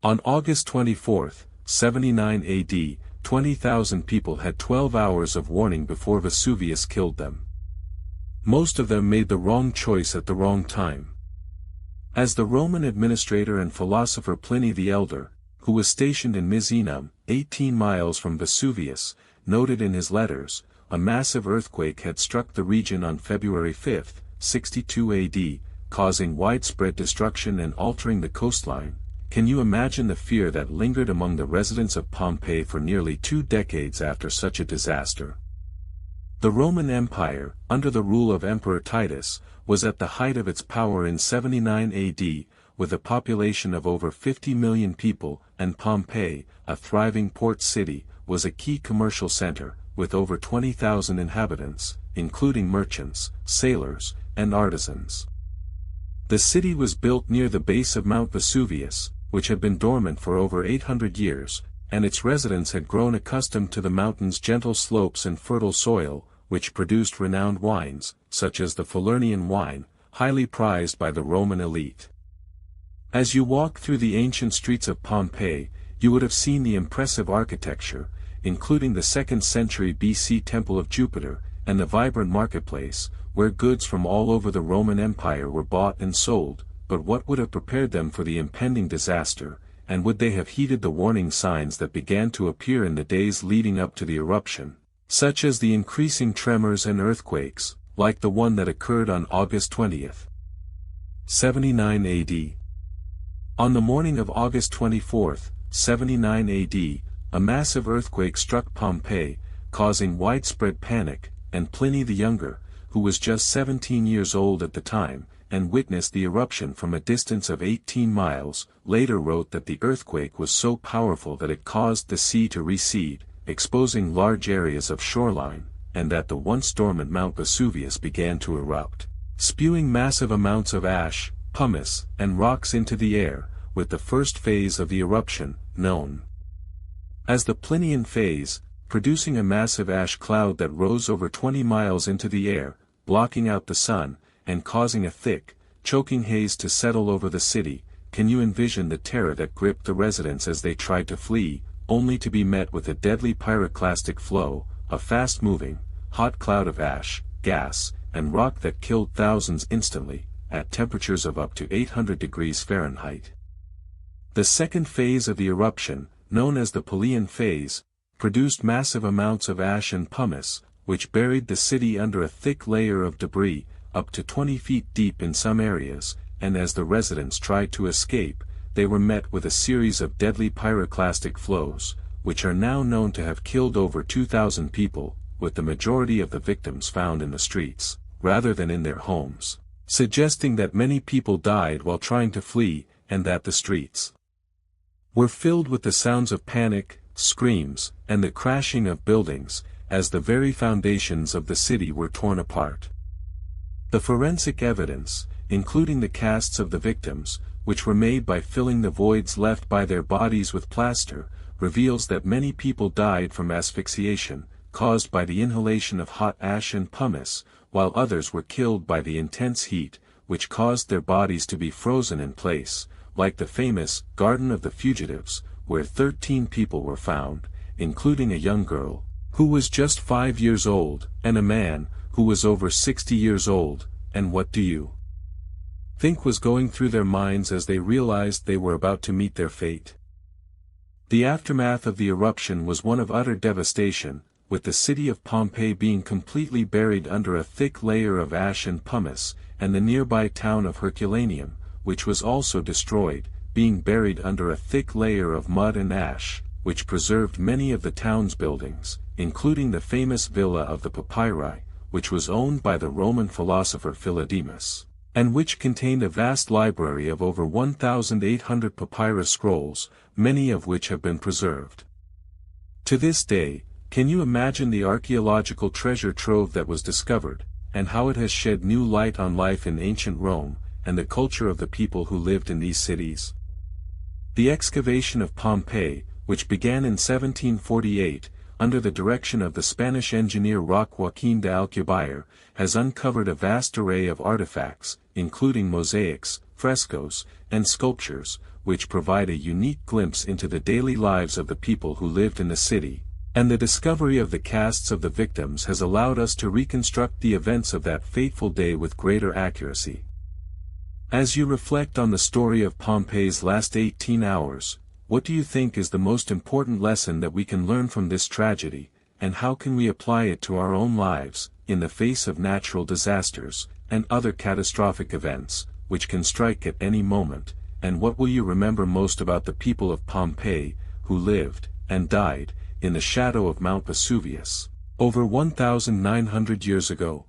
On August 24, 79 AD, 20,000 people had 12 hours of warning before Vesuvius killed them. Most of them made the wrong choice at the wrong time. As the Roman administrator and philosopher Pliny the Elder, who was stationed in Misenum, 18 miles from Vesuvius, noted in his letters, a massive earthquake had struck the region on February 5, 62 AD, causing widespread destruction and altering the coastline. Can you imagine the fear that lingered among the residents of Pompeii for nearly 2 decades after such a disaster? The Roman Empire, under the rule of Emperor Titus, was at the height of its power in 79 AD, with a population of over 50 million people, and Pompeii, a thriving port city, was a key commercial center, with over 20,000 inhabitants, including merchants, sailors, and artisans. The city was built near the base of Mount Vesuvius, which had been dormant for over 800 years, and its residents had grown accustomed to the mountain's gentle slopes and fertile soil, which produced renowned wines, such as the Falernian wine, highly prized by the Roman elite. As you walk through the ancient streets of Pompeii, you would have seen the impressive architecture, including the 2nd century BC Temple of Jupiter, and the vibrant marketplace, where goods from all over the Roman Empire were bought and sold. But what would have prepared them for the impending disaster, and would they have heeded the warning signs that began to appear in the days leading up to the eruption, such as the increasing tremors and earthquakes, like the one that occurred on August 20, 79 AD? On the morning of August 24, 79 AD, a massive earthquake struck Pompeii, causing widespread panic, and Pliny the Younger, who was just 17 years old at the time, and witnessed the eruption from a distance of 18 miles, later wrote that the earthquake was so powerful that it caused the sea to recede, exposing large areas of shoreline, and that the once dormant Mount Vesuvius began to erupt, spewing massive amounts of ash, pumice, and rocks into the air, with the first phase of the eruption, known as the Plinian phase, producing a massive ash cloud that rose over 20 miles into the air, blocking out the sun, and causing a thick, choking haze to settle over the city. Can you envision the terror that gripped the residents as they tried to flee, only to be met with a deadly pyroclastic flow, a fast-moving, hot cloud of ash, gas, and rock that killed thousands instantly, at temperatures of up to 800 degrees Fahrenheit? The second phase of the eruption, known as the Plinian phase, produced massive amounts of ash and pumice, which buried the city under a thick layer of debris, up to 20 feet deep in some areas, and as the residents tried to escape, they were met with a series of deadly pyroclastic flows, which are now known to have killed over 2,000 people, with the majority of the victims found in the streets, rather than in their homes, suggesting that many people died while trying to flee, and that the streets were filled with the sounds of panic, screams, and the crashing of buildings, as the very foundations of the city were torn apart. The forensic evidence, including the casts of the victims, which were made by filling the voids left by their bodies with plaster, reveals that many people died from asphyxiation, caused by the inhalation of hot ash and pumice, while others were killed by the intense heat, which caused their bodies to be frozen in place, like the famous Garden of the Fugitives, where 13 people were found, including a young girl, who was just 5 years old, and a man, who was over 60 years old. And what do you think was going through their minds as they realized they were about to meet their fate? The aftermath of the eruption was one of utter devastation, with the city of Pompeii being completely buried under a thick layer of ash and pumice, and the nearby town of Herculaneum, which was also destroyed, being buried under a thick layer of mud and ash, which preserved many of the town's buildings, including the famous villa of the Papyri, which was owned by the Roman philosopher Philodemus, and which contained a vast library of over 1,800 papyrus scrolls, many of which have been preserved. To this day, can you imagine the archaeological treasure trove that was discovered, and how it has shed new light on life in ancient Rome, and the culture of the people who lived in these cities? The excavation of Pompeii, which began in 1748, under the direction of the Spanish engineer Joaquín de Alcubierre, has uncovered a vast array of artifacts, including mosaics, frescoes, and sculptures, which provide a unique glimpse into the daily lives of the people who lived in the city, and the discovery of the casts of the victims has allowed us to reconstruct the events of that fateful day with greater accuracy. As you reflect on the story of Pompeii's last 18 hours, what do you think is the most important lesson that we can learn from this tragedy, and how can we apply it to our own lives, in the face of natural disasters, and other catastrophic events, which can strike at any moment, and what will you remember most about the people of Pompeii, who lived, and died, in the shadow of Mount Vesuvius, over 1,900 years ago?